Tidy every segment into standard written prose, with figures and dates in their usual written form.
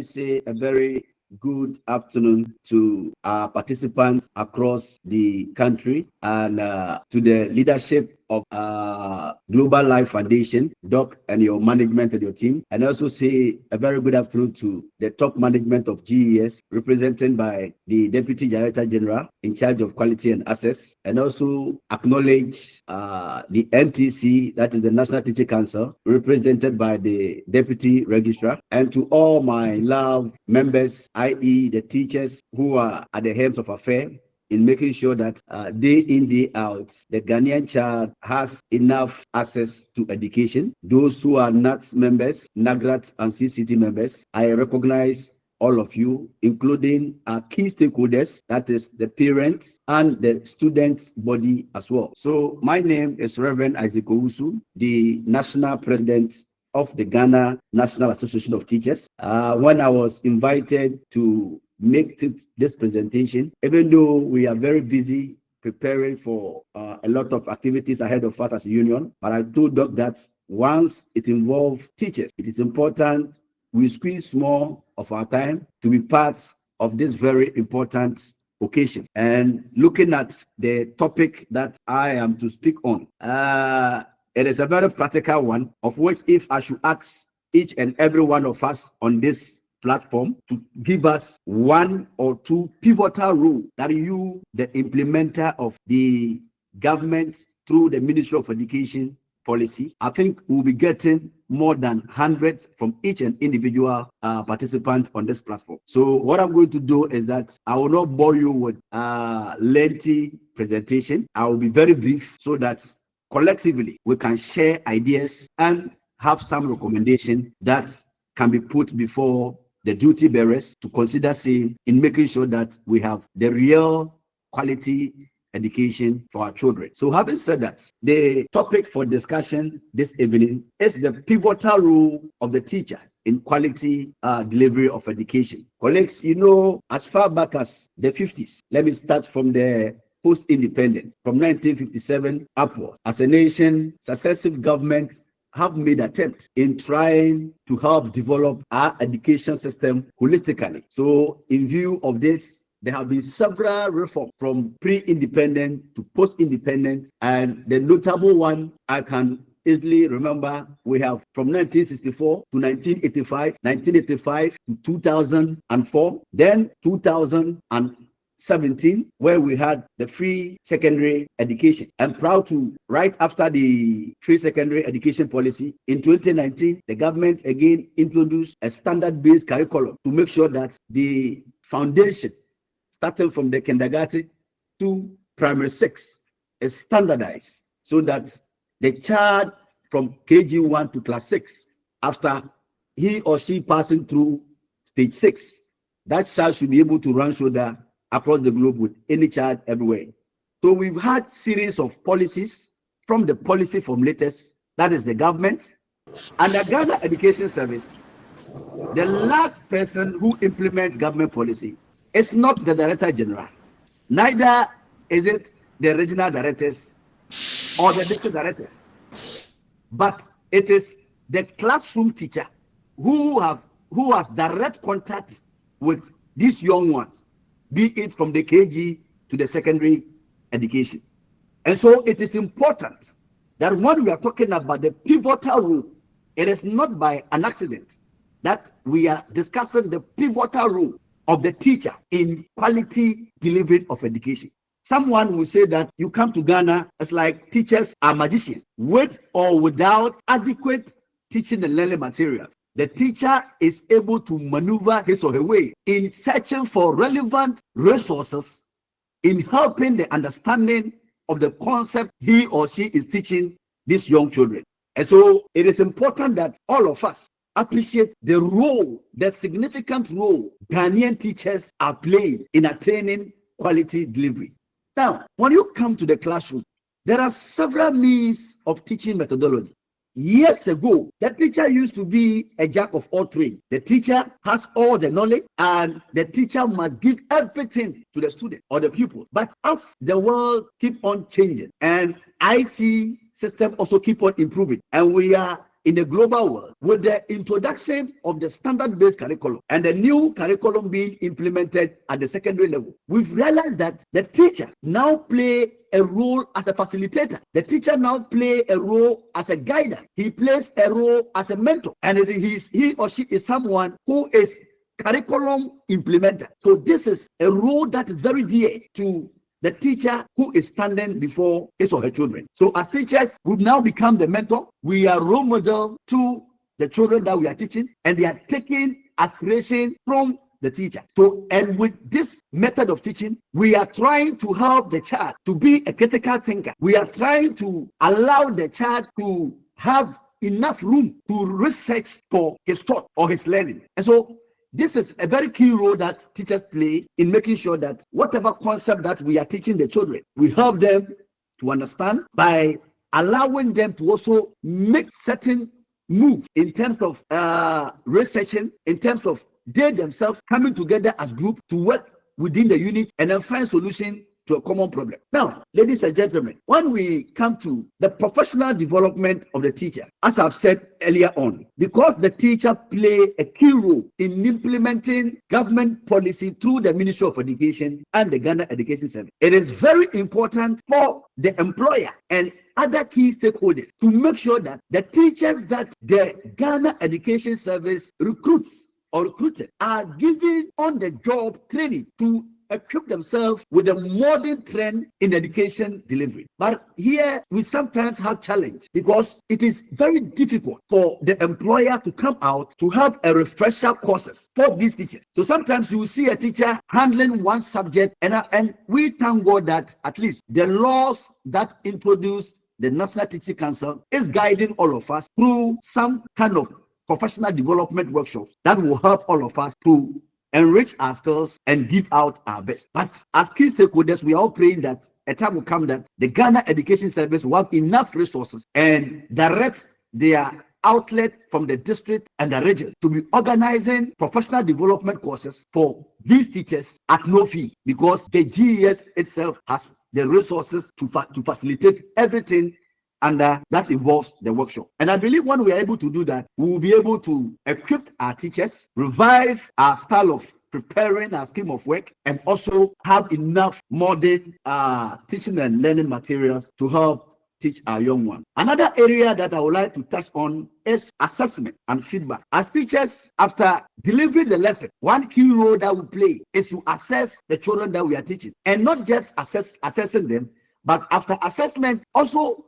say a very good afternoon to our participants across the country and to the leadership of Global Life Foundation, Doc, and your management and your team. And also say a very good afternoon to the top management of GES, represented by the Deputy Director General in charge of quality and access. And also acknowledge the NTC, that is the National Teaching Council, represented by the Deputy Registrar. And to all my love members, i.e. the teachers who are at the helm of affairs, in making sure that day in, day out, the Ghanaian child has enough access to education. Those who are NAT members, NAGRAT and CCT members, I recognize all of you, including our key stakeholders, that is the parents and the students' body as well. So my name is Reverend Isaac Owusu, the National President of the Ghana National Association of Teachers. When I was invited to make this presentation, even though we are very busy preparing for a lot of activities ahead of us as a union, but I told Doc that once it involves teachers, it is important we squeeze more of our time to be part of this very important occasion. And looking at the topic that I am to speak on, it is a very practical one, of which if I should ask each and every one of us on this platform to give us one or two pivotal rules that you, the implementer of the government through the Ministry of Education policy, I think we'll be getting more than 100 from each and individual participant on this platform. So what I'm going to do is that I will not bore you with lengthy presentation. I will be very brief so that collectively we can share ideas and have some recommendation that can be put before the duty bearers to consider saying in making sure that we have the real quality education for our children. So having said that, the topic for discussion this evening is the pivotal role of the teacher in quality delivery of education. Colleagues, you know, as far back as the 50s, let me start from the post-independence, from 1957 upwards, as a nation, successive governments have made attempts in trying to help develop our education system holistically. So in view of this, there have been several reforms from pre-independent to post-independent, and the notable one I can easily remember, we have from 1964 to 1985, 1985 to 2004, then 2017, where we had the free secondary education. I'm proud to, right after the free secondary education policy, in 2019, the government again introduced a standard-based curriculum to make sure that the foundation, starting from the kindergarten to primary 6, is standardized so that the child from KG1 to class 6, after he or she passing through stage 6, that child should be able to run shoulder across the globe with any child everywhere. So we've had series of policies from the policy formulators, that is the government, and the Ghana Education Service. The last person who implements government policy is not the Director General, neither is it the regional directors or the district directors, but it is the classroom teacher who has direct contact with these young ones, be it from the KG to the secondary education. And so it is important that when we are talking about the pivotal role, it is not by an accident that we are discussing the pivotal role of the teacher in quality delivery of education. Someone will say that you come to Ghana, it's like teachers are magicians. With or without adequate teaching and learning materials, the teacher is able to maneuver his or her way in searching for relevant resources in helping the understanding of the concept he or she is teaching these young children. And so it is important that all of us appreciate the role, the significant role Ghanaian teachers are playing in attaining quality delivery. Now, when you come to the classroom, there are several means of teaching methodology. Years ago, the teacher used to be a jack of all trades. The teacher has all the knowledge and the teacher must give everything to the student or the pupil. But as the world keep on changing and IT system also keep on improving, and we are in the global world, with the introduction of the standard-based curriculum and the new curriculum being implemented at the secondary level, we've realized that the teacher now play a role as a facilitator. The teacher now play a role as a guider. He plays a role as a mentor, and he or she is someone who is curriculum implementer. So this is a role that is very dear to the teacher who is standing before his or her children. So as teachers, we've now become the mentor. We are role model to the children that we are teaching, and they are taking aspiration from the teacher. So, and with this method of teaching, we are trying to help the child to be a critical thinker. We are trying to allow the child to have enough room to research for his thought or his learning. And so this is a very key role that teachers play in making sure that whatever concept that we are teaching the children, we help them to understand by allowing them to also make certain moves in terms of researching, in terms of they themselves coming together as group to work within the unit and then find solution to a common problem. Now, ladies and gentlemen, when we come to the professional development of the teacher, as I've said earlier on, because the teacher play a key role in implementing government policy through the Ministry of Education and the Ghana Education Service, it is very important for the employer and other key stakeholders to make sure that the teachers that the Ghana Education Service recruits or recruited are given on-the-job training to equip themselves with a modern trend in education delivery. But here we sometimes have challenge because it is very difficult for the employer to come out to have a refresher courses for these teachers. So sometimes you will see a teacher handling one subject, and we thank God that at least the laws that introduce the National Teaching Council is guiding all of us through some kind of professional development workshops that will help all of us to enrich our skills and give out our best. But as key stakeholders, we are all praying that a time will come that the Ghana Education Service will have enough resources and direct their outlet from the district and the region to be organizing professional development courses for these teachers at no fee, because the GES itself has the resources to facilitate everything and that involves the workshop. And I believe when we are able to do that, we will be able to equip our teachers, revive our style of preparing our scheme of work, and also have enough modern teaching and learning materials to help teach our young ones. Another area that I would like to touch on is assessment and feedback. As teachers, after delivering the lesson, one key role that we play is to assess the children that we are teaching, and not just assessing them, but after assessment, also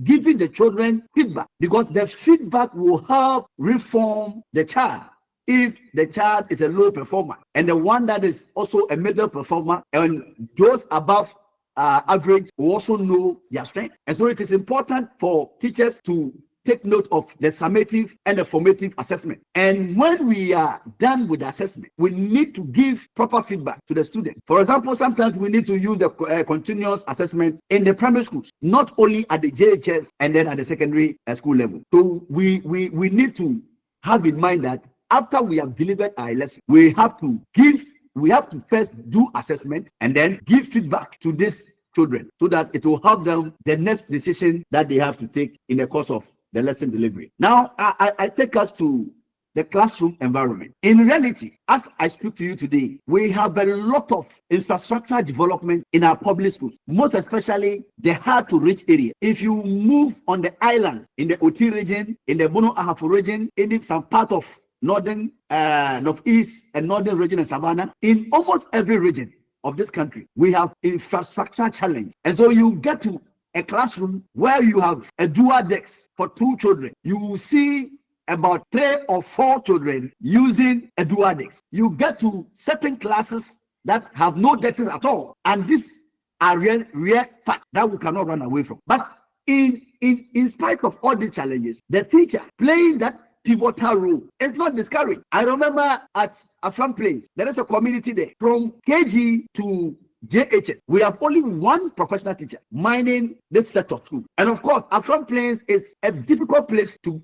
giving the children feedback, because the feedback will help reform the child. If the child is a low performer and the one that is also a middle performer, and those above average will also know their strength. And so it is important for teachers to take note of the summative and the formative assessment. And when we are done with the assessment, we need to give proper feedback to the student. For example, sometimes we need to use the continuous assessment in the primary schools, not only at the JHS and then at the secondary school level. So we need to have in mind that after we have delivered our lesson, we have to first do assessment and then give feedback to these children so that it will help them the next decision that they have to take in the course of the lesson delivery. Now, I take us to the classroom environment. In reality, as I speak to you today, we have a lot of infrastructure development in our public schools, most especially the hard to reach area. If you move on the islands, in the Oti region, in the Bono Ahafo region, in some part of northern, northeast and northern region and Savannah, in almost every region of this country, we have infrastructure challenge. And so you get to a classroom where you have a dual desk for 2 children. You will see about 3 or 4 children using a dual desk. You get to certain classes that have no desks at all. And these are real fact that we cannot run away from. But in spite of all these challenges, the teacher playing that pivotal role is not discouraged. I remember at a front place, there is a community there from KG to JHS. We have only one professional teacher minding this set of schools. And of course, our front place is a difficult place to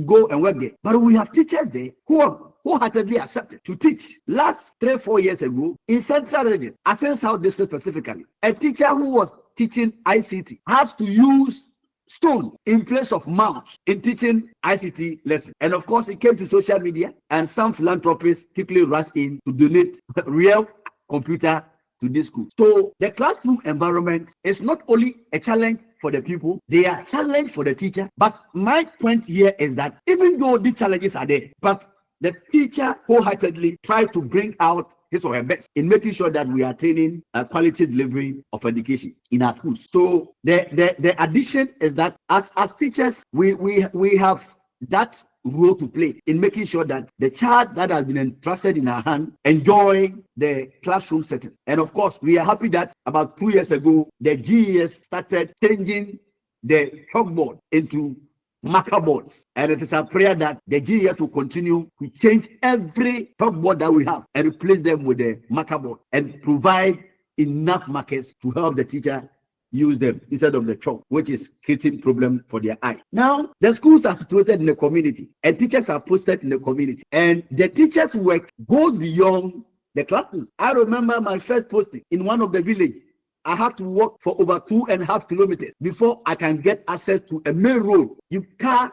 go and work there. But we have teachers there who wholeheartedly accepted to teach. Last 3-4 years ago, in Central Region, Asen South District specifically, a teacher who was teaching ICT has to use stone in place of mouse in teaching ICT lessons. And of course, it came to social media, and some philanthropists quickly rushed in to donate real computer to this school. So the classroom environment is not only a challenge for the people, they are challenge for the teacher. But my point here is that even though these challenges are there, but the teacher wholeheartedly try to bring out his or her best in making sure that we are attaining a quality delivery of education in our schools. So the addition is that as teachers, we have that role to play in making sure that the child that has been entrusted in our hand enjoy the classroom setting. And of course, we are happy that about 2 years ago, the GES started changing the chalkboard into marker boards, and it is a prayer that the GES will continue to change every chalkboard that we have and replace them with the marker board and provide enough markers to help the teacher use them instead of the chalk, which is creating problem for their eye. Now, the schools are situated in the community and teachers are posted in the community, and the teachers' work goes beyond the classroom. I remember my first posting in one of the villages. I had to walk for over 2.5 kilometers before I can get access to a main road. You can't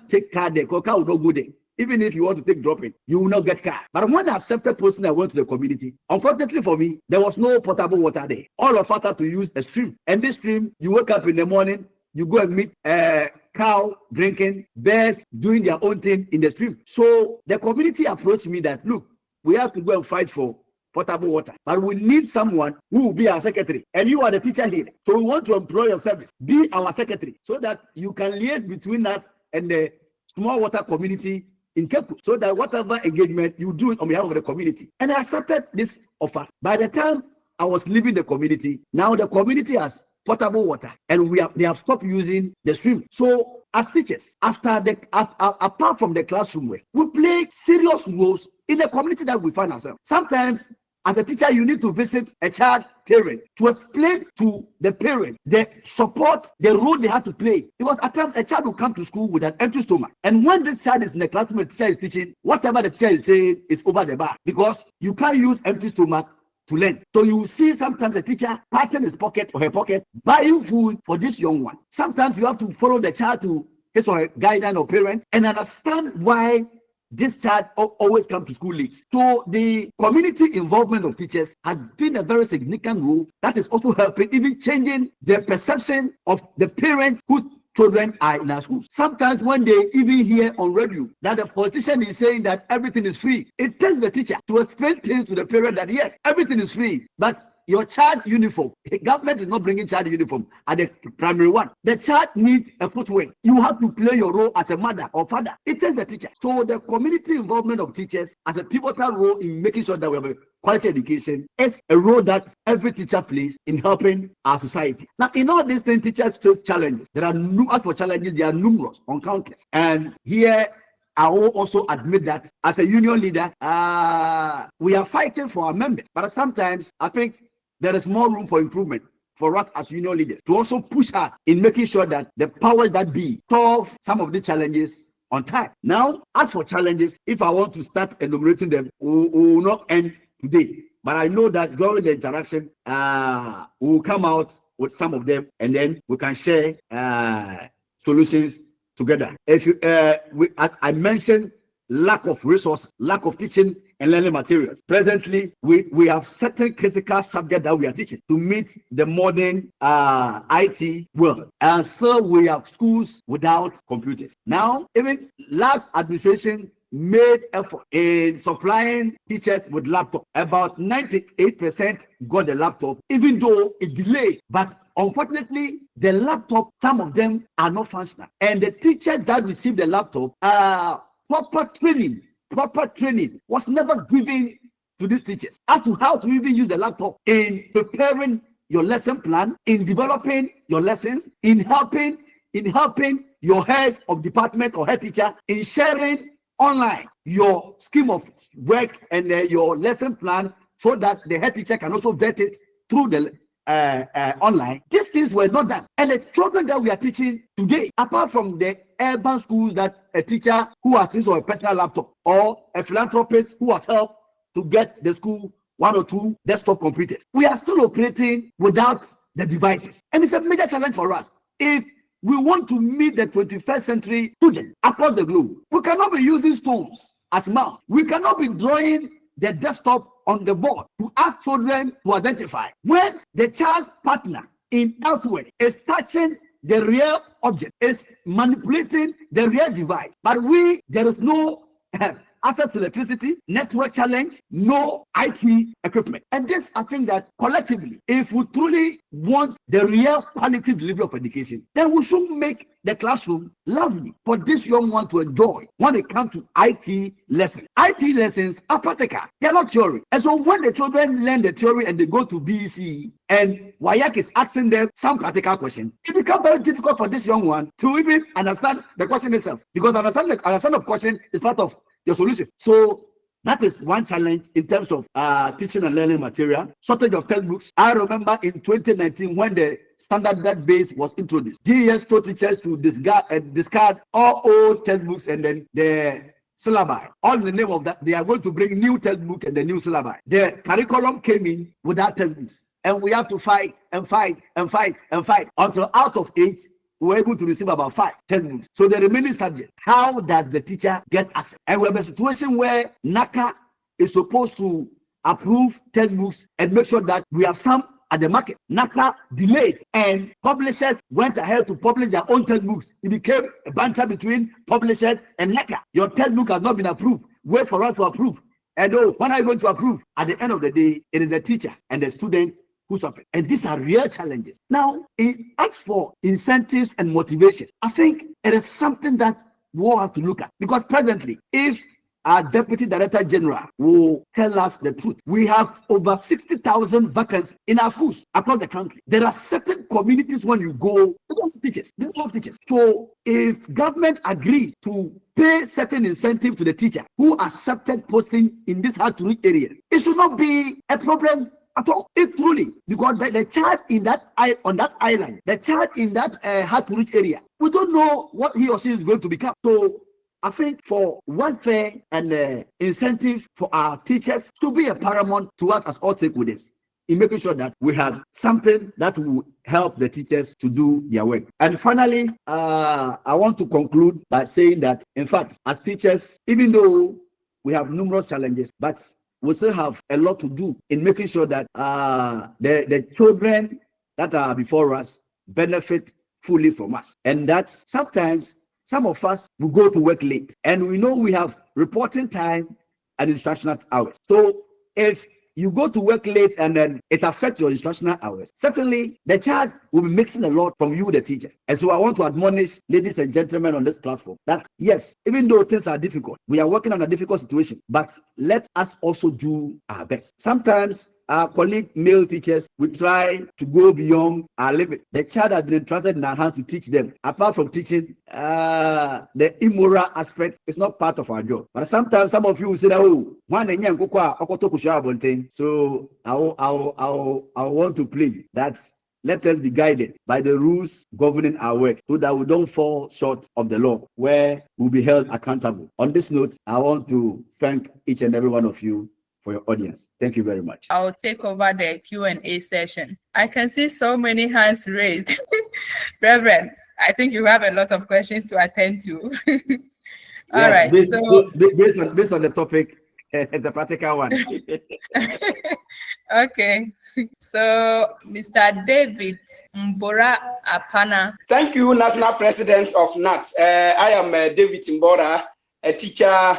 take car there, because car will not go there. Even if you want to take dropping, you will not get car. But when I accepted posting, I went to the community. Unfortunately for me, there was no potable water there. All of us had to use a stream. And this stream, you wake up in the morning, you go and meet a cow drinking, bears doing their own thing in the stream. So the community approached me that, look, we have to go and fight for potable water, but we need someone who will be our secretary, and you are the teacher here, so we want to employ your service. Be our secretary so that you can liaise between us and the small water community in Cape Coast, so that whatever engagement you do on behalf of the community. And I accepted this offer. By the time I was leaving the community, now the community has potable water, and they have stopped using the stream. So as teachers, apart from the classroom work, we play serious roles in the community that we find ourselves. Sometimes, as a teacher, you need to visit a child parent to explain to the parent the support, the role they have to play. Because at times, a child will come to school with an empty stomach. And when this child is in the classroom and the teacher is teaching, whatever the teacher is saying is over the bar. Because you can't use empty stomach to learn. So you see sometimes the teacher patting his pocket or her pocket, buying food for this young one. Sometimes you have to follow the child to his or her guardian or parent and understand why this child always comes to school late. So the community involvement of teachers has been a very significant role that is also helping, even changing the perception of the parents whose children are in our schools. Sometimes when they even hear on radio that the politician is saying that everything is free, it takes the teacher to explain things to the parent that yes, everything is free, but your child uniform, the government is not bringing child uniform at the primary one. The child needs a footwear. You have to play your role as a mother or father. It takes the teacher. So the community involvement of teachers as a pivotal role in making sure that we have a quality education is a role that every teacher plays in helping our society. Now, in all these things, teachers face challenges. As for challenges, they are numerous, uncountless. And here, I will also admit that as a union leader, we are fighting for our members. But sometimes, I think there is more room for improvement for us as union leaders to also push hard in making sure that the powers that be solve some of the challenges on time. Now, as for challenges, if I want to start enumerating them, we will not end today. But I know that during the interaction, we will come out with some of them, and then we can share solutions together. If you, I mentioned lack of resources, lack of teaching and learning materials. Presently, we have certain critical subjects that we are teaching to meet the modern IT world. And so we have schools without computers. Now, even last administration made effort in supplying teachers with laptops. About 98% got the laptop, even though it delayed. But unfortunately, the laptop, some of them are not functional. And the teachers that received the laptop, proper training was never given to these teachers as to how to even use the laptop in preparing your lesson plan, in developing your lessons, in helping your head of department or head teacher in sharing online your scheme of work and your lesson plan, so that the head teacher can also vet it through the online. These things were not done. And the children that we are teaching today, apart from the urban schools that a teacher who has his or a personal laptop, or a philanthropist who has helped to get the school 1 or 2 desktop computers, we are still operating without the devices. And it's a major challenge for us. If we want to meet the 21st century student across the globe. We cannot be using stones as mouth. We cannot be drawing the desktop on the board to ask children to identify. When the child's partner in elsewhere is touching the real object, is manipulating the real device, but there is no access to electricity, network challenge, no IT equipment. And this, I think that collectively, if we truly want the real quality delivery of education, then we should make the classroom lovely for this young one to enjoy when it comes to IT lessons. IT lessons are practical, they're not theory. And so when the children learn the theory and they go to BEC and WAEC is asking them some practical question, it becomes very difficult for this young one to even understand the question itself, because understand of question is part of your solution. So that is one challenge in terms of teaching and learning material. Shortage of textbooks. I remember in 2019 when the standard base was introduced, GES told teachers to discard all old textbooks and then the syllabi. All in the name of that, they are going to bring new textbook and the new syllabi. The curriculum came in without textbooks, and we have to fight until out of 8 we were able to receive about 5 textbooks. So the remaining subject, how does the teacher get access? And we have a situation where NACA is supposed to approve textbooks and make sure that we have some at the market. NACA delayed, and publishers went ahead to publish their own textbooks. It became a banter between publishers and NACA. Your textbook has not been approved. Wait for us to approve. And when are you going to approve? At the end of the day, it is the teacher and the student who suffer. And these are real challenges. Now, it asks for incentives and motivation. I think it is something that we'll have to look at, because presently, if our Deputy Director General will tell us the truth, we have over 60,000 vacancies in our schools across the country. There are certain communities when you go, they don't have teachers. They don't have teachers. So if government agree to pay certain incentive to the teacher who accepted posting in these hard-to-reach areas, it should not be a problem at all, if truly, because the child in that on that island, the child in that hard-to-reach area, we don't know what he or she is going to become. So I think for welfare and incentive for our teachers to be a paramount to us as all stakeholders in making sure that we have something that will help the teachers to do their work. And finally, I want to conclude by saying that, in fact, as teachers, even though we have numerous challenges, but we still have a lot to do in making sure that the children that are before us benefit fully from us. And that sometimes some of us will go to work late, and we know we have reporting time and instructional hours. So if you go to work late and then it affects your instructional hours, certainly the child will be mixing a lot from you, the teacher. And so I want to admonish ladies and gentlemen on this platform that yes, even though things are difficult, we are working on a difficult situation, but let us also do our best. Sometimes our colleague male teachers, we try to go beyond our limit. The child has been entrusted in our hand to teach them. Apart from teaching, the immoral aspect is not part of our job. But sometimes some of you will say, oh, so I want to plead that let us be guided by the rules governing our work so that we don't fall short of the law, where we'll be held accountable. On this note, I want to thank each and every one of you for your audience. Thank you very much. I'll take over the Q&A session. I can see so many hands raised. Reverend, I think you have a lot of questions to attend to. All yes, right. Based on the topic, the practical one. Okay. So, Mr. David Mbora Apana. Thank you, National President of GNAT. I am David Mbora, a teacher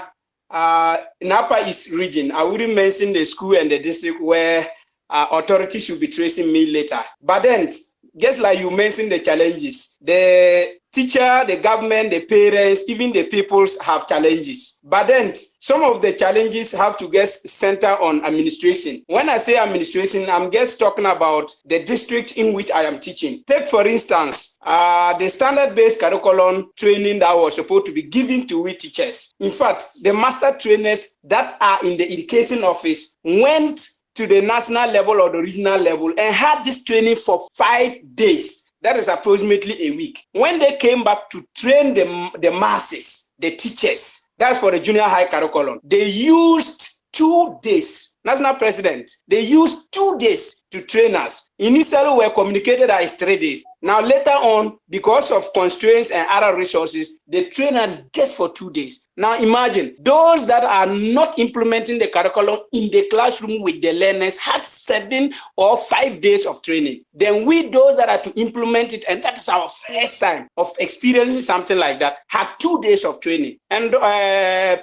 in Upper East region. I wouldn't mention the school and the district where authorities should be tracing me later. But then, just like you mentioned the challenges, the teacher, the government, the parents, even the peoples have challenges. But then some of the challenges have to get center on administration. When I say administration, I'm just talking about the district in which I am teaching. Take, for instance, the standard-based curriculum training that was supposed to be given to we teachers. In fact, the master trainers that are in the education office went to the national level or the regional level and had this training for 5 days. That is approximately a week. When they came back to train the masses, the teachers, that's for the junior high curriculum, they used 2 days. National President, they used 2 days to train us. Initially, we were communicated as 3 days. Now, later on, because of constraints and other resources, they train us just for 2 days. Now, imagine those that are not implementing the curriculum in the classroom with the learners had 7 or 5 days of training. Then we, those that are to implement it, and that is our first time of experiencing something like that, had 2 days of training. And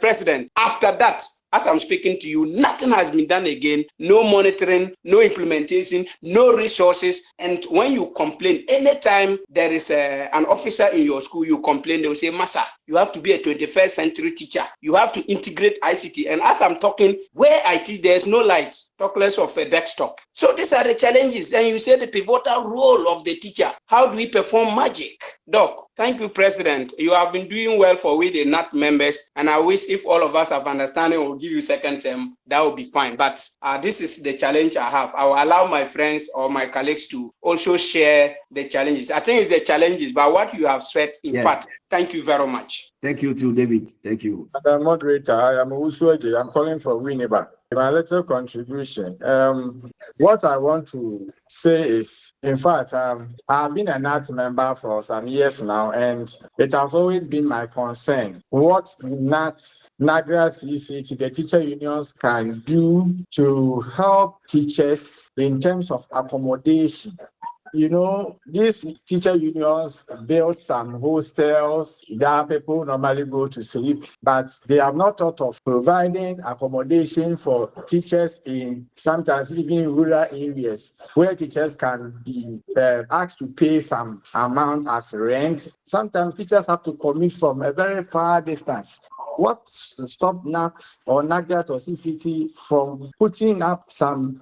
President, after that, as I'm speaking to you, nothing has been done again. No monitoring, no implementation, no resources. And when you complain, anytime there is an officer in your school, you complain, they will say, Massa, you have to be a 21st century teacher. You have to integrate ICT. And as I'm talking, where I teach, there's no light. Talk less of a desktop. So these are the challenges. And you say the pivotal role of the teacher. How do we perform magic? Doc, thank you, President. You have been doing well for we the NAT members. And I wish if all of us have understanding, we'll give you second term, that will be fine. But this is the challenge I have. I will allow my friends or my colleagues to also share the challenges. I think it's the challenges, but what you have said, in fact, thank you very much. Thank you too, David. Thank you. Madam Moderator, I am Owusu. I'm calling from Winneba. My little contribution. What I want to say is, in fact, I've been a NAT member for some years now, and it has always been my concern what NAT, NAGRA, CCT, the teacher unions can do to help teachers in terms of accommodation. You know, these teacher unions built some hostels that people normally go to sleep, but they have not thought of providing accommodation for teachers in sometimes even rural areas where teachers can be asked to pay some amount as rent. Sometimes teachers have to commute from a very far distance. What stopped NAT or NAGAT or CCT from putting up some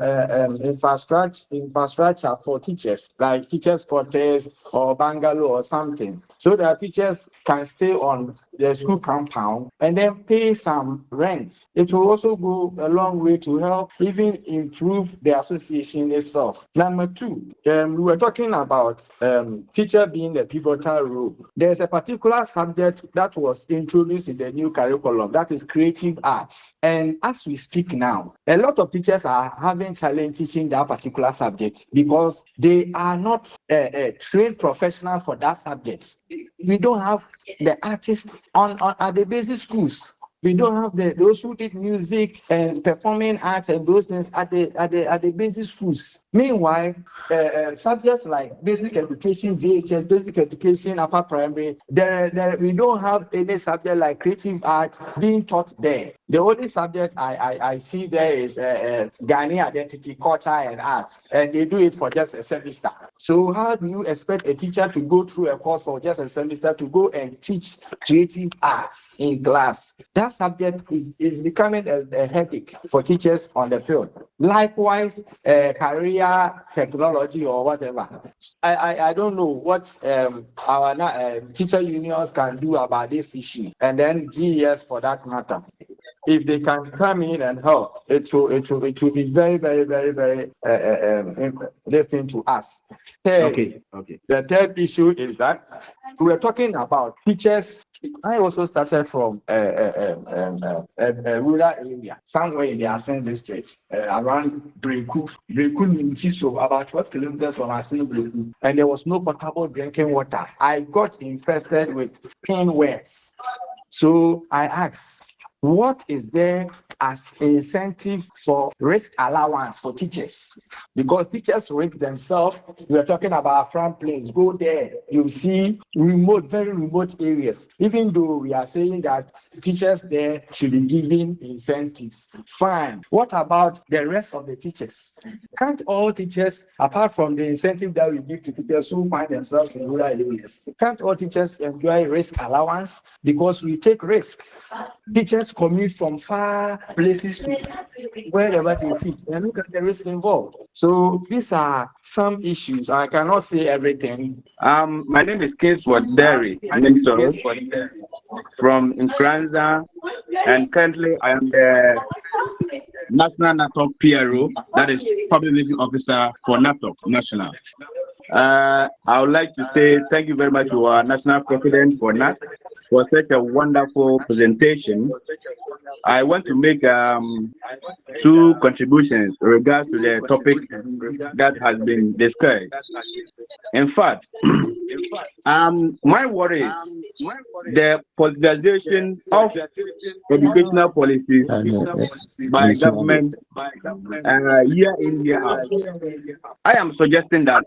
infrastructure for teachers, like teachers' quarters or bungalow or something, so that teachers can stay on the school compound and then pay some rent? It will also go a long way to help even improve the association itself. Number two, we were talking about teacher being the pivotal role. There's a particular subject that was introduced in the new curriculum, that is creative arts. And as we speak now, a lot of teachers are having challenge teaching that particular subject because they are not trained professionals for that subject. We don't have the artists at the basic schools. We don't have those who did music and performing arts and those things at the basic schools. Meanwhile, subjects like basic education, JHS, basic education, upper primary, we don't have any subject like creative arts being taught there. The only subject I see there is Ghanaian identity, culture, and arts, and they do it for just a semester. So how do you expect a teacher to go through a course for just a semester to go and teach creative arts in class? That subject is becoming a headache for teachers on the field. Likewise, career technology or whatever. I don't know what our teacher unions can do about this issue, and then GES for that matter. If they can come in and help, it will be very, very, very, very listening to us. Third, the third issue is that we were talking about teachers. I also started from a rural area, somewhere in the Asen district, around Breku, so about 12 kilometers from Asen Breku, and there was no potable drinking water. I got infested with pinworms. So I asked, what is there as incentive for risk allowance for teachers? Because teachers risk themselves. We are talking about front plains. Go there, you see remote, very remote areas. Even though we are saying that teachers there should be given incentives, fine. What about the rest of the teachers? Can't all teachers, apart from the incentive that we give to teachers who find themselves in rural areas, can't all teachers enjoy risk allowance? Because we take risk. Teachers commute from far places to wherever they teach, and look at the risk involved. So these are some issues. I cannot say everything. My name is Kingsford Derry from Nkranza, and currently I am the National NATOC PRO, that is Public Relations Officer for NATOC National. I would like to say thank you very much to our National President for NAT for such a wonderful presentation. I want to make two contributions in regards to the topic that has been discussed. In fact, my worry is the politicization of educational policies by government year in, year out. I am suggesting that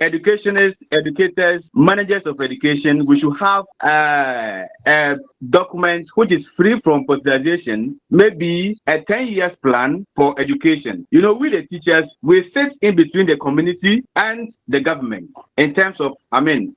educationists, educators, managers of education, we should have a document which is free from politicization, maybe a 10 years plan for education. You know, we the teachers, we sit in between the community and the government in terms of,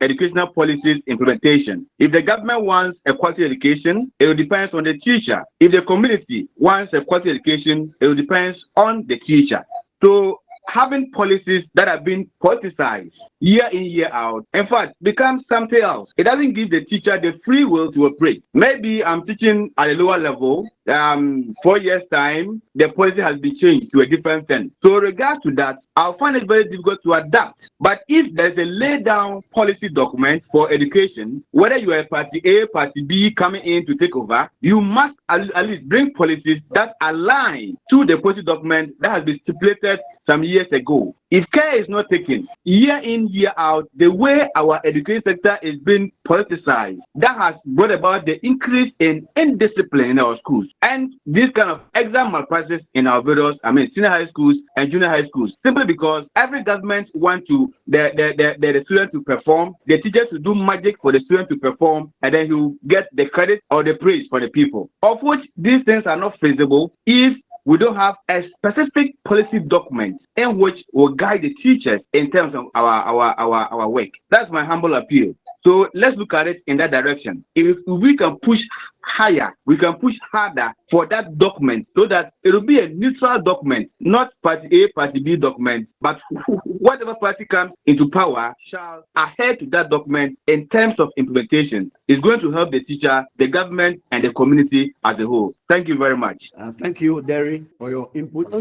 educational policies implementation. If the government wants a quality education, it will depend on the teacher. If the community wants a quality education, it will depend on the teacher. So having policies that are being politicized year in, year out, in fact, becomes something else. It doesn't give the teacher the free will to operate. Maybe I'm teaching at a lower level. 4 years' time, the policy has been changed to a different thing. So, in regard to that, I'll find it very difficult to adapt. But if there's a laid down policy document for education, whether you are party A, party B coming in to take over, you must at least bring policies that align to the policy document that has been stipulated some years ago. If care is not taken year in, year out, the way our education sector is being politicized, that has brought about the increase in indiscipline in our schools. And this kind of exam malpractice in our various, senior high schools and junior high schools, simply because every government wants to the student to perform, the teachers to do magic for the student to perform, and then you get the credit or the praise for the people. Of which these things are not feasible if we don't have a specific policy document in which will guide the teachers in terms of our work. That's my humble appeal. So let's look at it in that direction. If we can push higher, we can push harder for that document so that it will be a neutral document, not party A, party B document, but whatever party comes into power shall adhere to that document in terms of implementation. It's going to help the teacher, the government, and the community as a whole. Thank you very much. Thank you, Derry, for your input.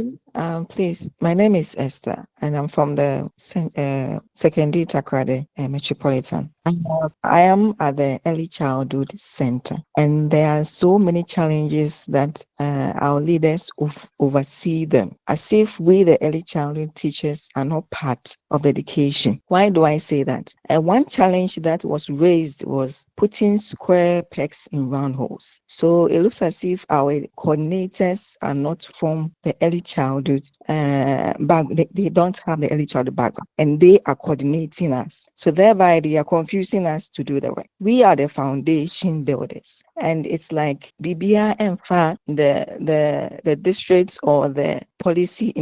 Please, my name is Esther, and I'm from the Secondary Takrade Metropolitan. I am at the Early Childhood Center, and there are so many challenges that our leaders oversee them, as if we, the early childhood teachers, are not part of education. Why do I say that? One challenge that was raised was putting square pegs in round holes. So it looks as if our coordinators are not from the early childhood background. They don't have the early childhood background, and they are coordinating us. So thereby they are confusing us to do the work. We are the foundation builders, and it's like BBR and FA, the districts or the policy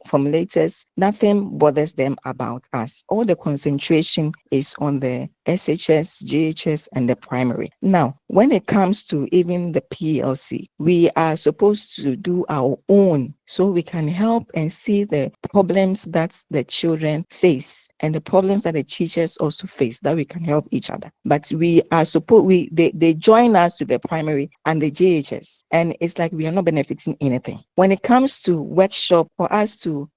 formulators, nothing bothers them about us. All the concentration is on the SHS, GHS, and the primary. Now, when it comes to even the PLC, we are supposed to do our own so we can help and see the problems that the children face and the problems that the teachers also face, that we can help each other. But we are they join us to the primary and the JHS, and it's like we are not benefiting anything. When it comes to workshop for us to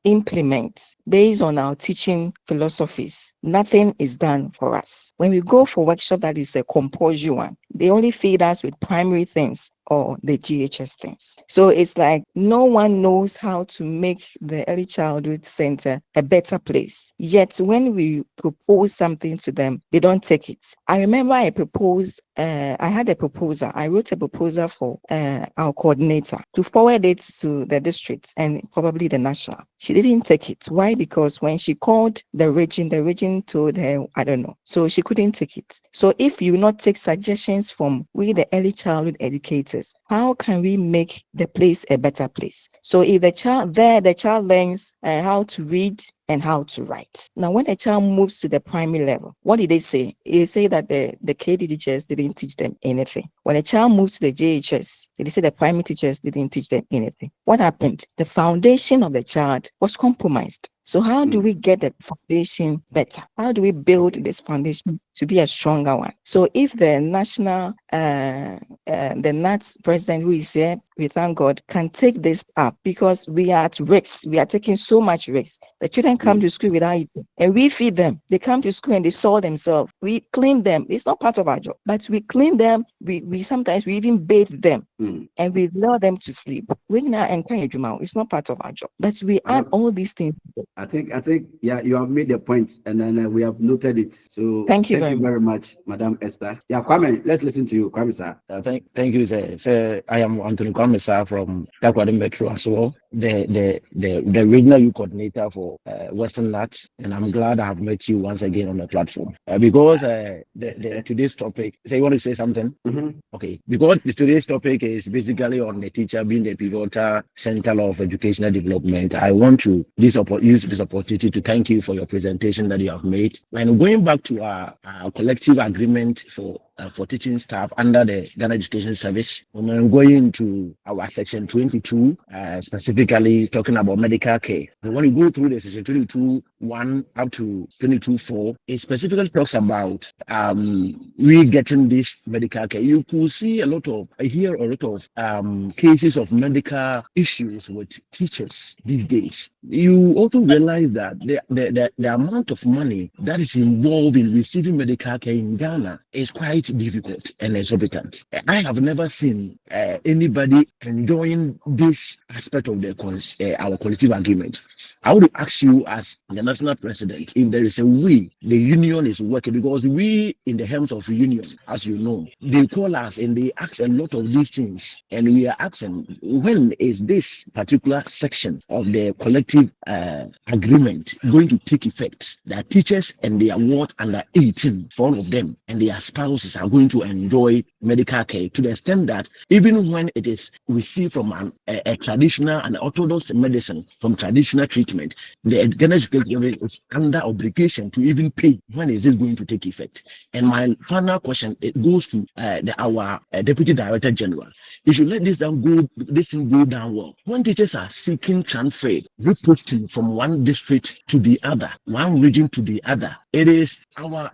implement based on our teaching philosophies, nothing is done for us. When we go for workshop that is a compulsory one, they only feed us with primary things or the GHS things. So it's like no one knows how to make the early childhood center a better place. Yet when we propose something to them, they don't take it. I remember I proposed, I had a proposal. I wrote a proposal for our coordinator to forward it to the district and probably the national. She didn't take it. Why? Because when she called the region told her, I don't know. So she couldn't take it. So if you not take suggestions from we, the early childhood educators, how can we make the place a better place? So if the child learns how to read and how to write. Now, when a child moves to the primary level, what did they say? They say that the KD teachers didn't teach them anything. When a child moves to the JHS, they say the primary teachers didn't teach them anything. What happened? The foundation of the child was compromised. So how do we get the foundation better? How do we build this foundation to be a stronger one? So if the national, the NAT president who is here, we thank God, can take this up, because we are at risk. We are taking so much risk. The children come to school without eating, and we feed them. They come to school and they saw themselves. We clean them. It's not part of our job, but we clean them. We we sometimes we even bathe them Mm. and we lull them to sleep. It's not part of our job, but we add all these things. I think, yeah, you have made the point, and then we have noted it. So Thank you very much, Madam Esther. Yeah, Kwame, let's listen to you, Kwame, sir. Thank you, sir. Sir, I am Anthony Kwame, sir, from Takwadi Metro as well, the regional youth coordinator for Western Nuts, and I'm glad I have met you once again on the platform. Because the today's topic, so you want to say something? Mm-hmm. Okay, because today's topic is basically on the teacher being the pivotal center of educational development. I want to use this opportunity to thank you for your presentation that you have made. And going back to our collective agreement for teaching staff under the Ghana Education Service, we're going to our section 22, specifically talking about medical care. And when you go through the section 22.1 up to 22.4, it specifically talks about we getting this medical care. You could see a lot of cases of medical issues with teachers these days. You also realize that the amount of money that is involved in receiving medical care in Ghana is quite difficult and exorbitant. I have never seen anybody enjoying this aspect of our collective agreement. I would ask you as the national president if there is a way the union is working, because we in the helms of union, as you know, they call us and they ask a lot of these things, and we are asking when is this particular section of the collective agreement going to take effect, that teachers and their ward under 18, for all of them, and their spouses are going to enjoy medical care to the extent that even when it is received from a traditional and orthodox medicine, from traditional treatment, the Ghana Education is under obligation to even pay. When is it going to take effect? And my final question, it goes to our Deputy Director General. You should let this thing go down well. When teachers are seeking transfer, reposting from one district to the other, one region to the other, it is our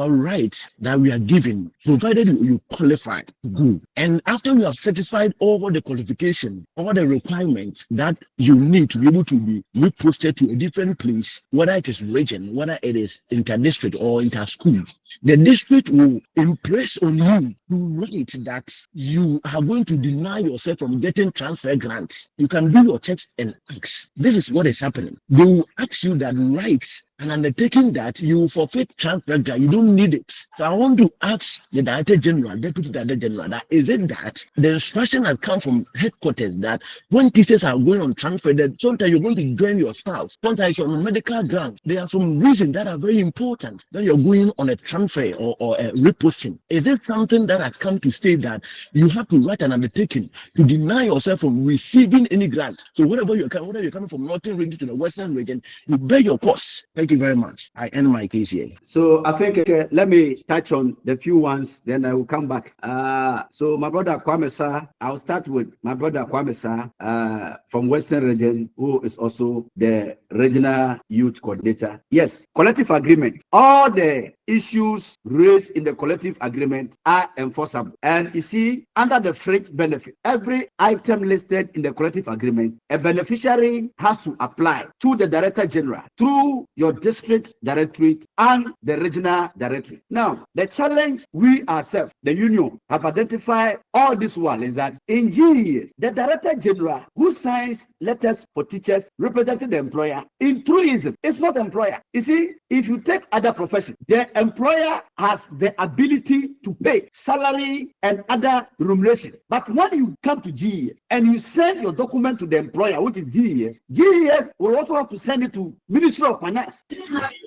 right that we are given, provided you qualify to go. And after we have satisfied all the qualifications, all the requirements that you need to be able to be reposted to a different place, whether it is region, whether it is inter-district or inter-school, the district will impress on you to write that you are going to deny yourself from getting transfer grants. You can do your checks and ask. This is what is happening. They will ask you that rights and undertaking that you forfeit transfer grant. You don't need it. So I want to ask the Director General, Deputy Director General, that is it that the instruction has come from headquarters that when teachers are going on transfer, that sometimes you're going to join your spouse, sometimes you're on medical grants. There are some reasons that are very important that you're going on a transfer or a reposting. Is it something that has come to state that you have to write an undertaking to deny yourself from receiving any grant? So whether you're coming from northern region to the western region, you bear your costs. Thank you very much. I end my case here. So I think let me touch on the few ones, then I will come back. So my brother Kwame sir, I'll start with my brother Kwame sir from Western Region, who is also the regional youth coordinator. Yes, collective agreement. All the issues raised in the collective agreement are enforceable. And you see, under the fringe benefit, every item listed in the collective agreement, a beneficiary has to apply to the Director General through your district directorate and the regional directorate. Now, the challenge we ourselves, the union, have identified all this one is that in GES, the Director General who signs letters for teachers representing the employer, in truism, it's not employer. You see, if you take other professions, the employer has the ability to pay salary and other remuneration. But when you come to GES and you send your document to the employer, which is GES will also have to send it to Ministry of Finance.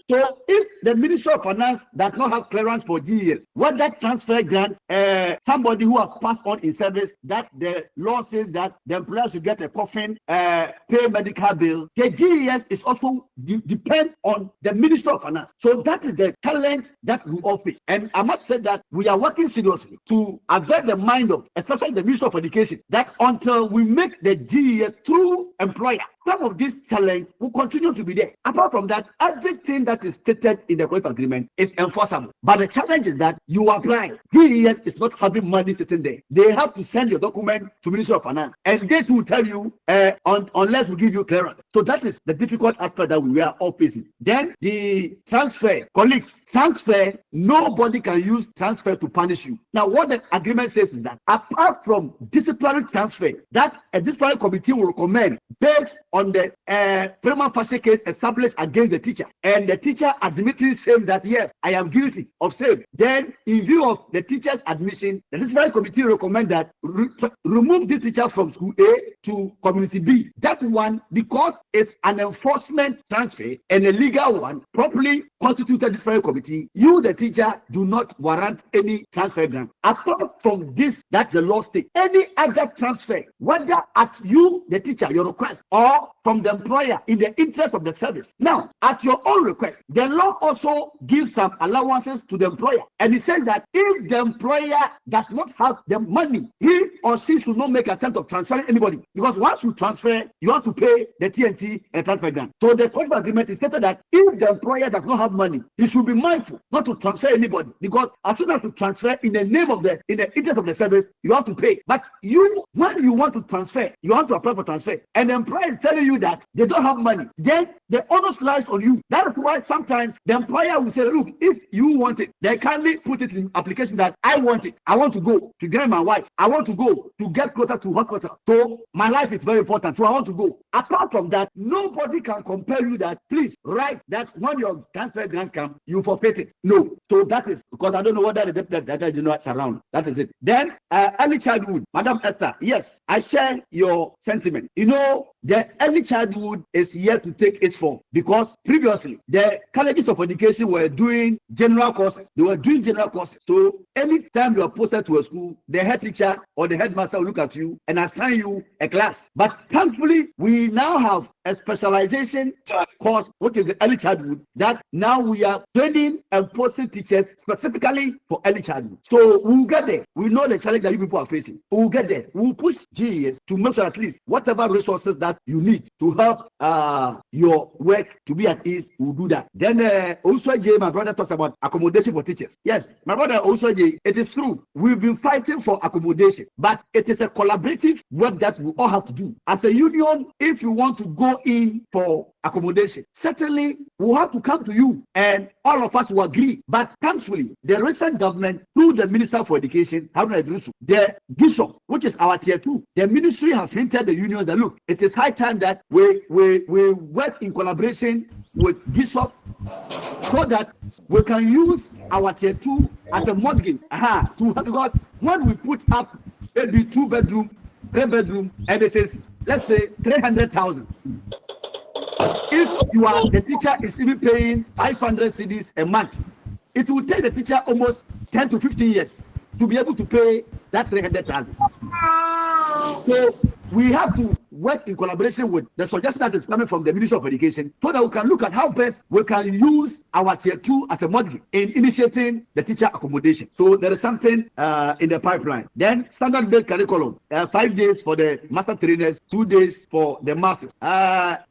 So if the Ministry of Finance does not have clearance for GES, what that transfer grant, somebody who has passed on in service, that the law says that the employer should get a coffin, pay medical bill, the GES is also depend on the Ministry of Finance. So that is the challenge that we all face. And I must say that we are working seriously to avert the mind of, especially the Ministry of Education, that until we make the GES through employer some of this challenge will continue to be there. Apart from that, everything that is stated in the collective agreement is enforceable. But the challenge is that you apply. 3 years is not having money sitting there. They have to send your document to Ministry of Finance, and they too tell you unless we give you clearance. So that is the difficult aspect that we are all facing. Then the transfer, colleagues, transfer, nobody can use transfer to punish you. Now, what the agreement says is that apart from disciplinary transfer, that a disciplinary committee will recommend based on the prima facie case established against the teacher, and the teacher admitting saying that yes, I am guilty of same. Then, in view of the teacher's admission, the disciplinary committee recommend that remove this teacher from school A to community B. That one, because it's an enforcement transfer and a legal one, properly constituted disciplinary committee, you, the teacher, do not warrant any transfer grant. Apart from this, that the law states, any other transfer, whether at you, the teacher, your request, or from the employer in the interest of the service. Now, at your own request, the law also gives some allowances to the employer. And it says that if the employer does not have the money, he or she should not make attempt of transferring anybody. Because once you transfer, you have to pay the TNT and transfer grant. So the collective agreement is stated that if the employer does not have money, he should be mindful not to transfer anybody. Because as soon as you transfer in the name of in the interest of the service, you have to pay. But you, when you want to transfer, you want to apply for transfer, and the employer is telling you that they don't have money, then the onus lies on you. That is why sometimes the employer will say, look, if you want it, they kindly put it in application that I want it. I want to go to get my wife. I want to go to get closer to hospital. So my life is very important. So I want to go. Apart from that, nobody can compel you that, please write that when your transfer grant comes, you forfeit it. No. So that is, because I don't know whether the data is not around. That is it. Then early childhood, Madam Esther, yes, I share your sentiment. You know, the early childhood is yet to take its form, because previously the colleges of education were doing general courses. They were doing general courses. So anytime you are posted to a school, the head teacher or the headmaster will look at you and assign you a class. But thankfully, we now have a specialization course, which is the early childhood, that now we are training and posting teachers specifically for early childhood. So we'll get there. We know the challenge that you people are facing. We'll get there. We'll push GES to make sure at least whatever resources that you need to help your work to be at ease, we'll do that. Then also, my brother talks about accommodation for teachers. Yes, my brother also, it is true. We've been fighting for accommodation, but it is a collaborative work that we all have to do. As a union, if you want to go in for accommodation, certainly we'll have to come to you, and all of us will agree. But thankfully, the recent government, through the Minister for Education, Owusu, the bishop, which is our tier 2, the ministry have hinted the unions that look, it is high time that we work in collaboration with bishop, so that we can use our tier 2 as a mortgage. Because when we put up maybe 2-bedroom, 3-bedroom, and it is, let's say, 300,000. If you are the teacher is even paying 500 cedis a month, it will take the teacher almost 10 to 15 years to be able to pay that 300,000. So we have to work in collaboration with the suggestion that is coming from the Ministry of Education, so that we can look at how best we can use our tier 2 as a model in initiating the teacher accommodation. So there is something in the pipeline. Then standard-based curriculum, 5 days for the master trainers, 2 days for the masters.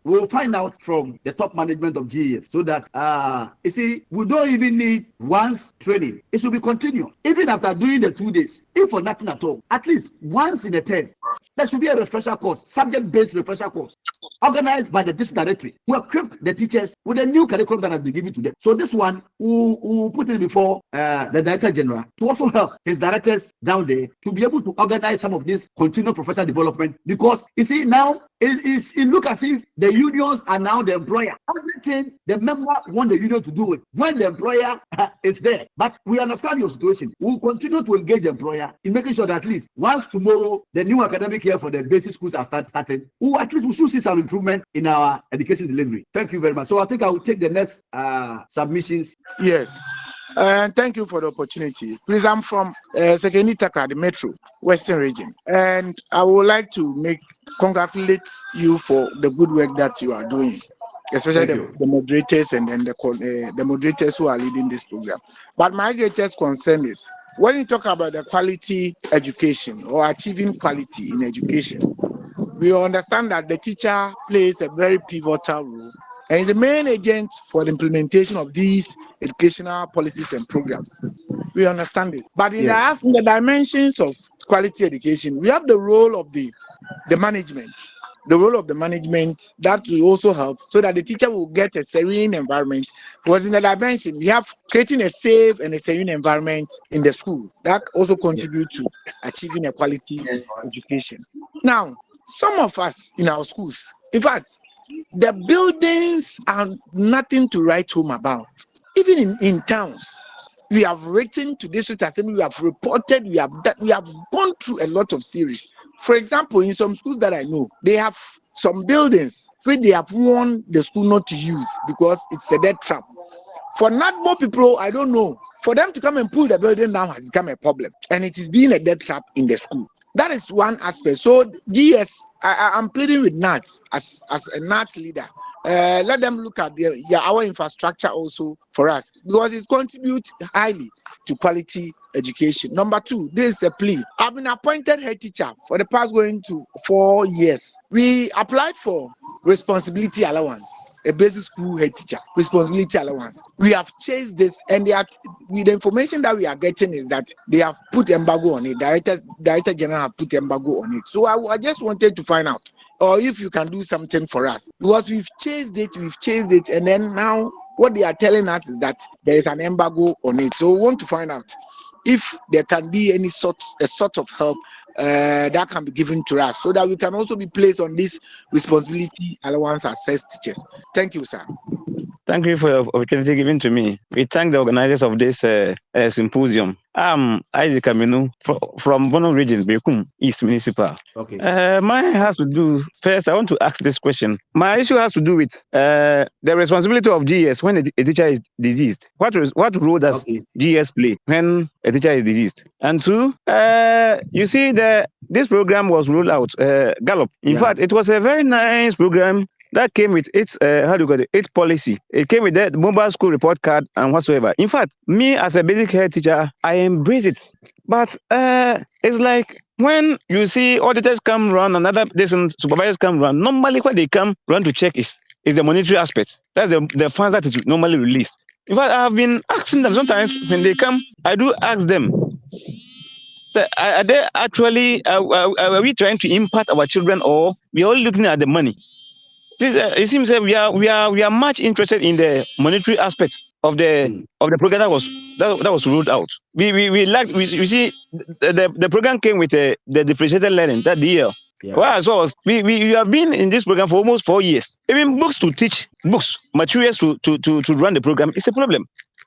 We'll find out from the top management of GES, so that you see, we don't even need once training. It should be continuous. Even after doing the 2 days, if for nothing at all, at least once in a term, there should be a refresher course, subject-based refresher course, organized by the district directory, who equipped the teachers with a new curriculum that has been given to them. So this one, we'll put it before the Director General to also help his directors down there to be able to organize some of this continual professional development. Because you see, now it looks as if the unions are now the employer. Everything the member want the union to do it when the employer is there. But we understand your situation. We'll continue to engage the employer in making sure that at least once tomorrow the new academic year for the basic schools are starting, we should see some improvement in our education delivery. Thank you very much. So I think I will take the next submissions. Yes. Thank you for the opportunity. Please, I'm from Sekeni Takra, the Metro Western Region, and I would like to congratulate you for the good work that you are doing, especially the moderators and the moderators who are leading this program. But my greatest concern is when you talk about the quality education or achieving quality in education, we understand that the teacher plays a very pivotal role and is the main agent for the implementation of these educational policies and programs. We understand it. But in the dimensions of quality education, we have the role of the management. The role of the management that will also help so that the teacher will get a serene environment. Because in the dimension, we have creating a safe and a serene environment in the school that also contribute to achieving a quality education. Now, some of us in our schools, in fact, the buildings are nothing to write home about. Even in towns, we have written to district assembly, we have reported, we have gone through a lot of series. For example, in some schools that I know, they have some buildings which they have warned the school not to use because it's a death trap. For not more people, I don't know. For them to come and pull the building down has become a problem, and it is being a death trap in the school. That is one aspect. So, GS, I'm pleading with NAT as a NAT leader. Let them look at our infrastructure also for us because it contributes highly to quality education. Number two, this is a plea. I've been appointed head teacher for the past going to 4 years. We applied for responsibility allowance, a basic school head teacher, responsibility allowance. We have chased this, and with the information that we are getting is that they have put embargo on it. Director General have put embargo on it. So I just wanted to find out, or if you can do something for us, because we've chased it, and then now what they are telling us is that there is an embargo on it. So we want to find out if there can be any sort of help that can be given to us so that we can also be placed on this responsibility allowance as teachers. Thank you, sir. Thank you for the opportunity given to me. We thank the organizers of this symposium. I'm Isaac Aminu from Bono Region, Bekum East Municipal. Okay. Mine has to do, first, I want to ask this question. My issue has to do with the responsibility of GS when a teacher is diseased. What role does GS play when a teacher is diseased? And two, you see, this program was rolled out, Gallup. In fact, it was a very nice program that came with its its policy. It came with the mobile school report card and whatsoever. In fact, me as a basic head teacher, I embrace it. But it's like when you see auditors come run, another supervisors come run. Normally, when they come run to check is the monetary aspect. That's the funds that is normally released. In fact, I've been asking them sometimes when they come. I do ask them. So are they actually are we trying to impact our children, or we are all looking at the money? It seems that we are much interested in the monetary aspects of the program that was rolled out. We see the program came with the differentiated learning that year. Yeah. Well, so we have been in this program for almost 4 years. Even books to teach, materials to run the program is a problem.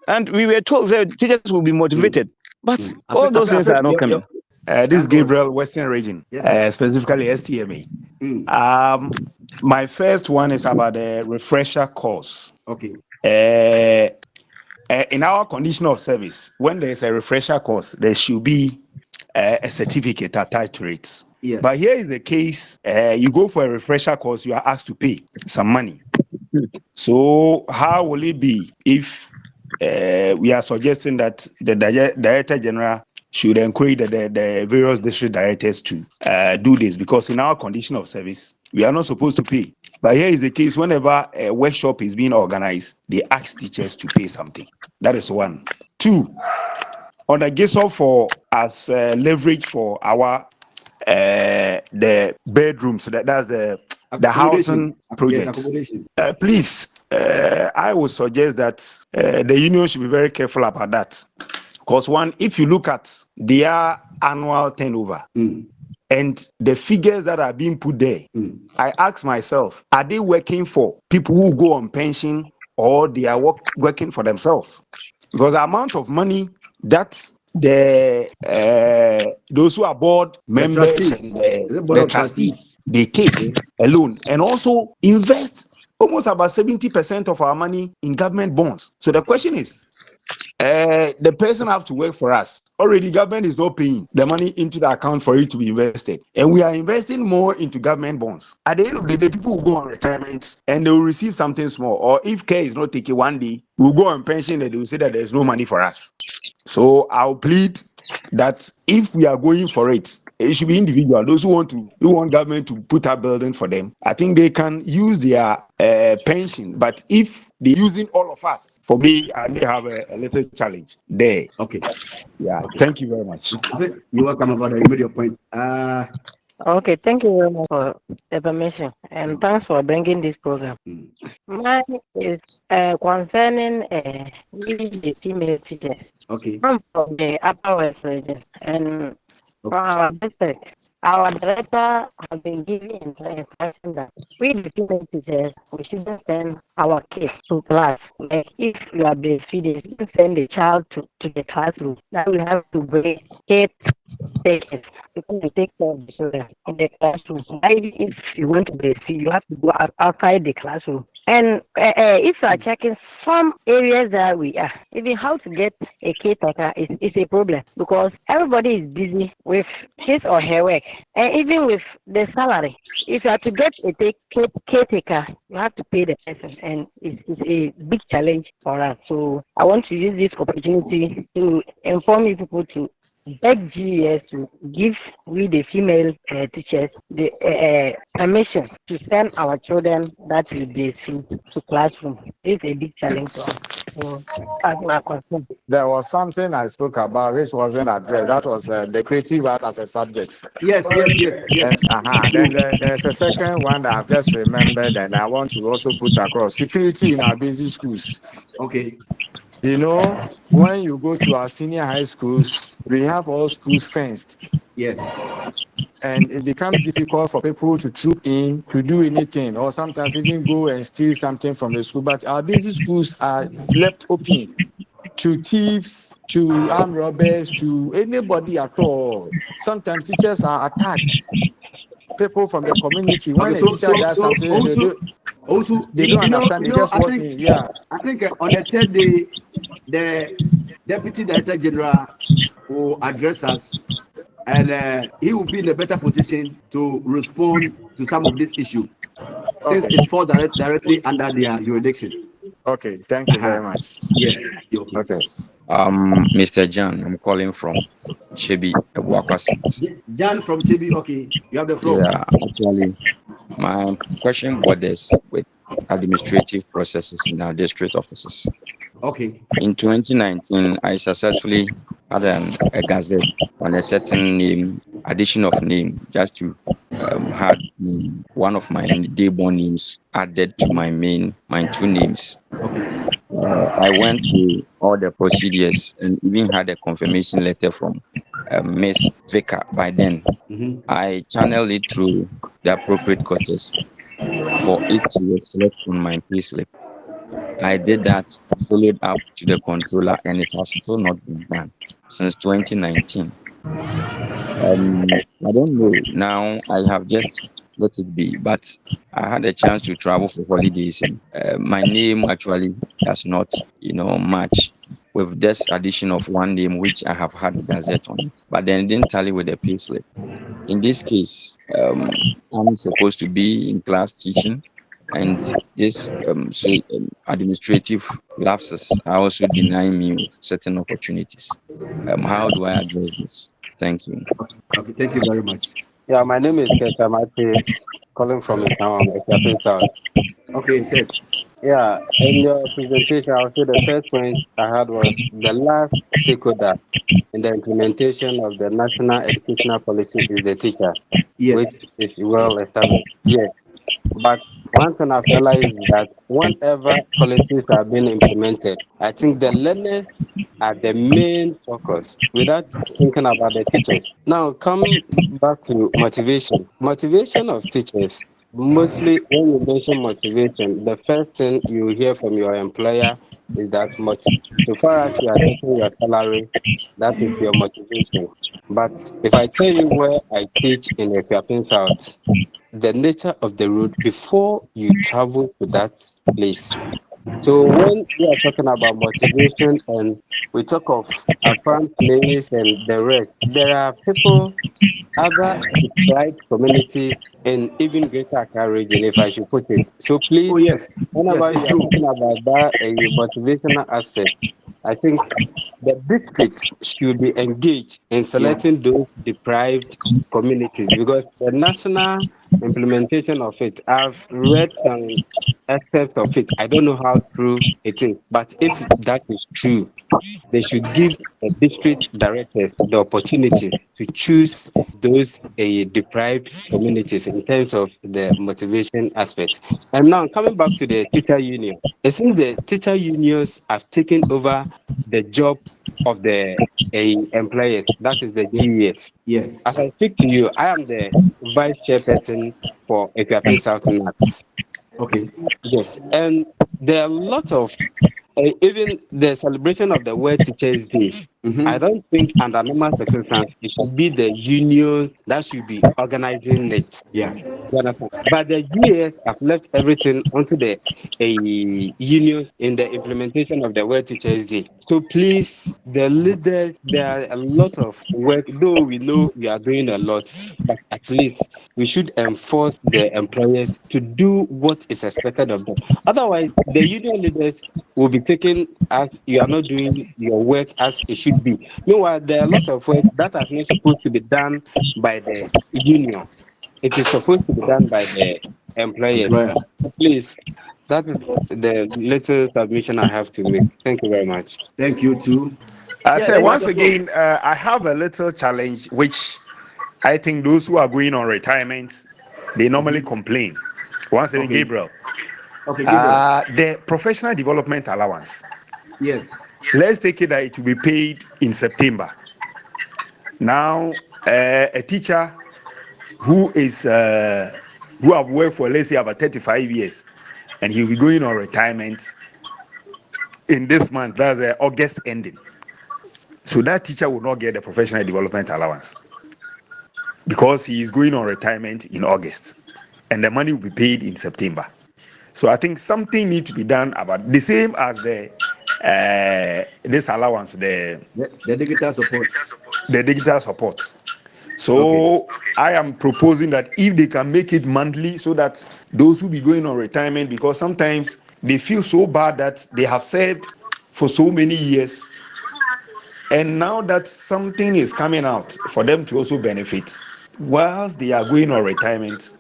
And we were told that teachers will be motivated, but all those things are not coming. This is Gabriel, Western Region, specifically STMA. My first one is about the refresher course. Okay. In our condition of service, when there is a refresher course, there should be a certificate attached to it. Yes. But here is the case: you go for a refresher course, you are asked to pay some money. So how will it be if we are suggesting that the Director General should encourage the various district directors to do this? Because in our condition of service, we are not supposed to pay. But here is the case: whenever a workshop is being organized, they ask teachers to pay something. That is one. Two, on the GSOP for as leverage for our the bedrooms. That's the housing project. Yes, please, I would suggest that the union should be very careful about that. Because one, if you look at their annual turnover and the figures that are being put there, I ask myself, are they working for people who go on pension, or they are working for themselves? Because the amount of money that those who are board members and the trustees, they take alone, and also invest almost about 70% of our money in government bonds. So the question is, the person have to work for us. Already government is not paying the money into the account for it to be invested, and we are investing more into government bonds. At the end of the day, people will go on retirement and they will receive something small, or if care is not taken, one day we'll go on pension and they will say that there's no money for us. So I'll plead that if we are going for it, it should be individual. Those who want government to put up building for them, I think they can use their pension. But if they're using all of us, for me, I may have a little challenge there. Okay. Yeah. Thank you very much. You're welcome about that. You made your point. Okay, thank you very much for the permission and thanks for bringing this program. Mine is concerning the female teachers. Okay. I'm from the Upper West region, and from our district, our director has been giving instruction that we, the female teachers, we shouldn't send our kids to class. Like if you are breastfeeding, you shouldn't send the child to the classroom. Now we have to bring kids. Take it because they take care of the children in the classroom. Maybe if you want to breastfeed, you have to go outside the classroom. And if you are checking some areas that we are, even how to get a caretaker is a problem because everybody is busy with his or her work. And even with the salary, if you have to get a caretaker, you have to pay the person. And it's a big challenge for us. So I want to use this opportunity to inform you people to beg GES to give we the female teachers the permission to send our children that will be sent to classroom. It's a big challenge for us. So, that's my concern. There was something I spoke about which wasn't addressed. That was the creative art as a subject. Yes. Then there's a second one that I've just remembered, and I want to also put across security in our busy schools. Okay. You know, when you go to our senior high schools, we have all schools fenced. Yes. And it becomes difficult for people to troop in to do anything, or sometimes even go and steal something from the school. But our busy schools are left open to thieves, to armed robbers, to anybody at all. Sometimes teachers are attacked. People from the community, when a teacher does something, they don't understand. They just walk in. Yeah. I think on the third day, the Deputy Director General will address us, and he will be in a better position to respond to some of this issue, since it falls directly under their jurisdiction. Okay, thank you very much. Yes. Okay. Mr. John, I'm calling from Chebi, Ebuakwa. John from Chebi, okay, you have the floor. Yeah, actually, my question borders with administrative processes in our district offices. Okay. In 2019, I successfully had a gazette on a certain name, addition of name, just to have one of my dayborn names added to my two names. Okay. I went through all the procedures and even had a confirmation letter from Miss Vicar by then. Mm-hmm. I channeled it through the appropriate quarters for it to reflect on my payslip. I did that, followed up to the controller, and it has still not been done since 2019. I don't know. Now I have just let it be, but I had a chance to travel for holidays, and my name actually does not, match with this addition of one name which I have had a gazette on it, but then it didn't tally with the payslip. In this case, I'm supposed to be in class teaching, and this administrative lapses are also denying me with certain opportunities. How do I address this? Thank you. Okay, thank you very much. Yeah, my name is Keta Mate, calling from Islam, South. Okay, Seth. Yeah, in your presentation, I would say the first point I had was the last stakeholder in the implementation of the national educational policy is the teacher, which is well established. Yes, but one thing I've realized is that whenever policies are being implemented, I think the learners are the main focus without thinking about the teachers. Now, coming back to motivation. Motivation of teachers, mostly when you mention motivation, the first thing you hear from your employer is that so far as you are getting your salary, that is your motivation. But if I tell you where I teach in Ethiopian South, the nature of the road before you travel to that place. So when we are talking about motivation and we talk of apparent place and the rest, there are people, other deprived communities, and even Greater Accra region, if I should put it. So please, whenever you are talking about that motivational aspect, I think the district should be engaged in selecting those deprived communities because the national implementation of it, I've read some aspects of it. I don't know how true it is, but if that is true, they should give the district directors the opportunities to choose those deprived communities in terms of the motivation aspect. And now coming back to the teacher union, it seems the teacher unions have taken over the job of the employers, that is the GES. Yes. As I speak to you, I am the vice chairperson for Equiapin South NAT. Okay. Yes, and there are a lot of even the celebration of the World Teachers Day. I don't think under normal circumstances it should be the union that should be organizing it. Yeah. But the GAS have left everything onto the union in the implementation of the World Teachers Day. So please, the leaders, there are a lot of work, though we know we are doing a lot, but at least we should enforce the employers to do what is expected of them. Otherwise, the union leaders will be taken as you are not doing your work as it should be. Meanwhile, there are a lot of work that is not supposed to be done by the union. It is supposed to be done by the employers. Please, that is the little submission I have to make. Thank you very much. Thank you too. I say once again, I have a little challenge which I think those who are going on retirement, they normally complain. Once again, Gabriel. Okay, Gabriel. The professional development allowance. Yes. Let's take it that it will be paid in September. Now, a teacher who have worked for, let's say, about 35 years, and he'll be going on retirement in this month, that's August ending. So that teacher will not get the professional development allowance because he is going on retirement in August, and the money will be paid in September. So I think something needs to be done about the same as the this allowance, the digital support. The digital support. So I am proposing that if they can make it monthly so that those who be going on retirement, because sometimes they feel so bad that they have served for so many years, and now that something is coming out for them to also benefit, whilst they are going on retirement,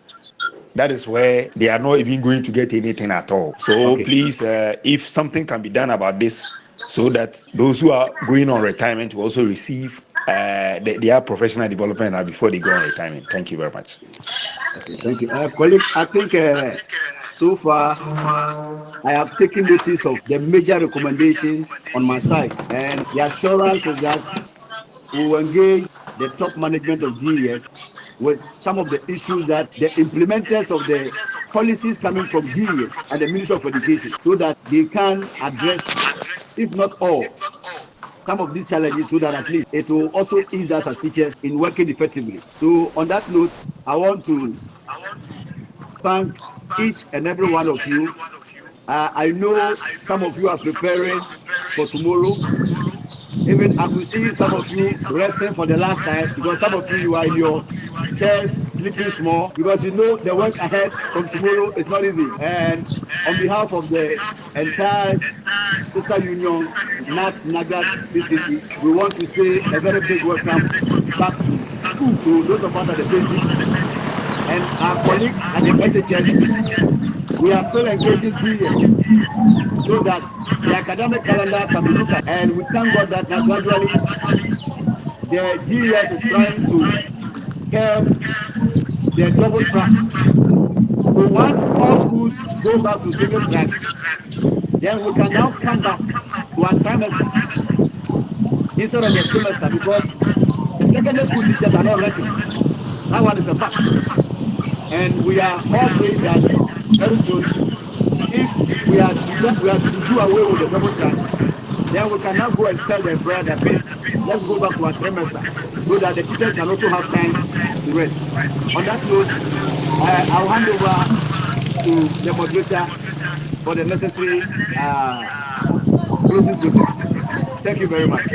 that is where they are not even going to get anything at all. So please, if something can be done about this, so that those who are going on retirement will also receive their professional development before they go on retirement. Thank you very much. Okay, thank you. Colleagues, I think so far I have taken notice of the major recommendation on my side, and the assurance is that we will engage the top management of GES with some of the issues that the implementers of the policies coming from GES and the Ministry of Education, so that they can address, if not all, some of these challenges, so that at least it will also ease us as teachers in working effectively. So on that note, I want to thank each and every one of you. I know some of you are preparing for tomorrow. Even I could see some of you resting for the last time, because some of you are in your chairs sleeping small, because you know the work ahead from tomorrow is not easy. And on behalf of the entire Sister Union, NAGAT CCT, we want to say a very big welcome back to those of us at the basic and our colleagues at the SHS. We are still engaging GES so that the academic calendar can be looked at, and we thank God that now gradually the GES is trying to curb the double track. So once all schools go back to single track, then we can now come back to our trimester instead of the semester, because the secondary school teachers are not resting. That one is a fact. And we are all praying that very soon, if we are to do away with the double track, then we can now go and tell the employer that please, let's go back to our trimester, so that the teachers can also have time to rest. On that note, I'll hand over to the moderator for the necessary closing process. Thank you very much.